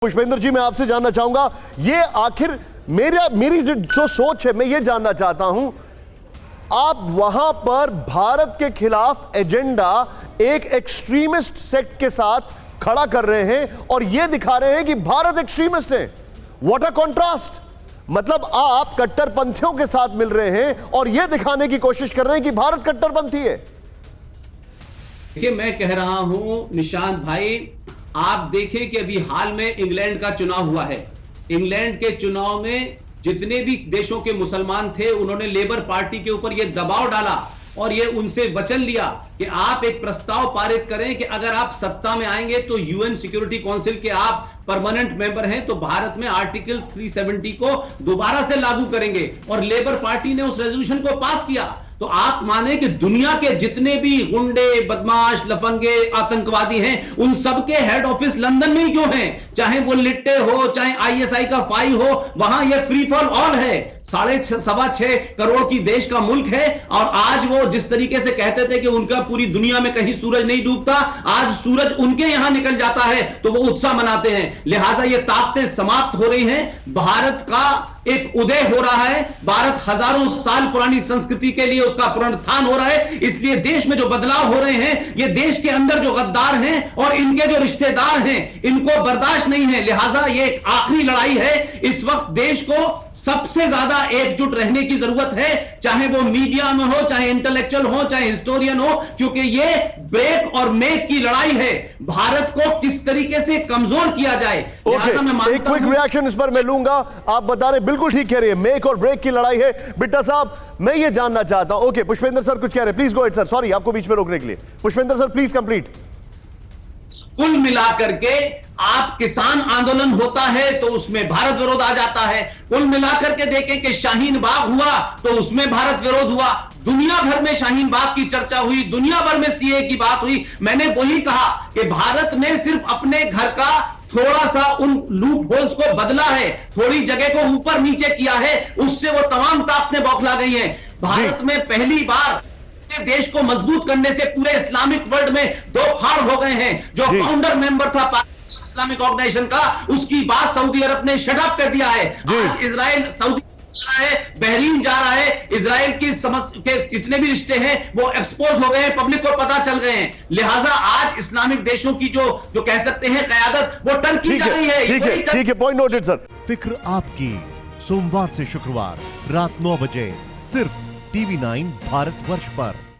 पुष्पेंद्र जी, मैं आपसे जानना चाहूंगा, ये आखिर मेरी जो सोच है, मैं ये जानना चाहता हूं, आप वहां पर भारत के खिलाफ एजेंडा एक एक्सट्रीमिस्ट सेक्ट के साथ खड़ा कर रहे हैं और ये दिखा रहे हैं कि भारत एक्सट्रीमिस्ट है। What a contrast. मतलब आप कट्टरपंथियों के साथ मिल रहे हैं और यह दिखाने की कोशिश कर रहे हैं कि भारत कट्टरपंथी है। देखिए, मैं कह रहा हूं निशांत भाई, आप देखें कि अभी हाल में इंग्लैंड का चुनाव हुआ है। इंग्लैंड के चुनाव में जितने भी देशों के मुसलमान थे, उन्होंने लेबर पार्टी के ऊपर यह दबाव डाला और ये उनसे वचन लिया कि आप एक प्रस्ताव पारित करें कि अगर आप सत्ता में आएंगे तो यूएन सिक्योरिटी काउंसिल के आप परमानेंट मेंबर हैं तो भारत में आर्टिकल 370 को दोबारा से लागू करेंगे। और लेबर पार्टी ने उस रेजोल्यूशन को पास किया। तो आप माने कि दुनिया के जितने भी गुंडे, बदमाश, लफंगे, आतंकवादी हैं, उन सबके हेड ऑफिस लंदन में ही क्यों हैं? चाहे वो लिट्टे हो, चाहे आईएसआई का फाई हो, वहां ये फ्री फॉर ऑल है। 6.5 करोड़ की देश का मुल्क है और आज वो जिस तरीके से कहते थे कि उनका पूरी दुनिया में कहीं सूरज नहीं डूबता, आज सूरज उनके यहां निकल जाता है तो वो उत्साह मनाते हैं। लिहाजा ये ताकतें समाप्त हो रही हैं, भारत का एक उदय हो रहा है, भारत हजारों साल पुरानी संस्कृति के लिए उसका पुनरुत्थान हो रहा है। इसलिए देश में जो बदलाव हो रहे हैं, ये देश के अंदर जो गद्दार हैं और इनके जो रिश्तेदार हैं, इनको बर्दाश्त नहीं है। लिहाजा ये एक आखिरी लड़ाई है। इस वक्त देश को सबसे ज्यादा एकजुट रहने की जरूरत है, चाहे वो मीडिया में हो, चाहे इंटेलेक्चुअल हो, चाहे हिस्टोरियन हो, क्योंकि ये ब्रेक और मेक की लड़ाई है। भारत को किस तरीके से कमजोर किया जाए। एक क्विक रिएक्शन इस पर मैं लूंगा। आप बता रहे, बिल्कुल ठीक कह रही है, मेक और ब्रेक की लड़ाई है। बिट्टा साहब, मैं ये जानना चाहता हूं। ओके, पुष्पेंद्र सर कुछ कह रहे हैं, please go ahead sir. Sorry आपको बीच में रोकने के लिए। Pushpendra sir please complete. कुल मिलाकर के आप किसान आंदोलन होता है तो उसमें भारत विरोध आ जाता है। कुल मिलाकर के देखें कि शाहीन बाग हुआ तो उसमें भारत विरोध हुआ। दुनिया भर में शाहीन बाग की चर्चा हुई, दुनिया भर में सीए की बात हुई। मैंने वही कहा कि भारत ने सिर्फ अपने घर का थोड़ा सा उन लूप होल्स को बदला है, थोड़ी जगह को ऊपर नीचे किया है, उससे वो तमाम ताकतें बौखला गई हैं। भारत में पहली बार देश को मजबूत करने से पूरे इस्लामिक वर्ल्ड में दो फाड़ हो गए हैं। जो फाउंडर मेंबर था इस्लामिक ऑर्गेनाइजेशन का, उसकी बात सऊदी अरब ने शट अप कर दिया है। आज इजराइल सऊदी है, बहरीन जा रहा है। इजराइल की समस्या के जितने भी रिश्ते हैं वो एक्सपोज हो गए हैं, पब्लिक को पता चल गए हैं। लिहाजा आज इस्लामिक देशों की जो कह सकते हैं कयादत, वो टर्न की जा रही है। ठीक है, पॉइंट नोटेड सर। फिक्र आपकी, सोमवार से शुक्रवार रात 9 बजे सिर्फ TV9 भारतवर्ष पर।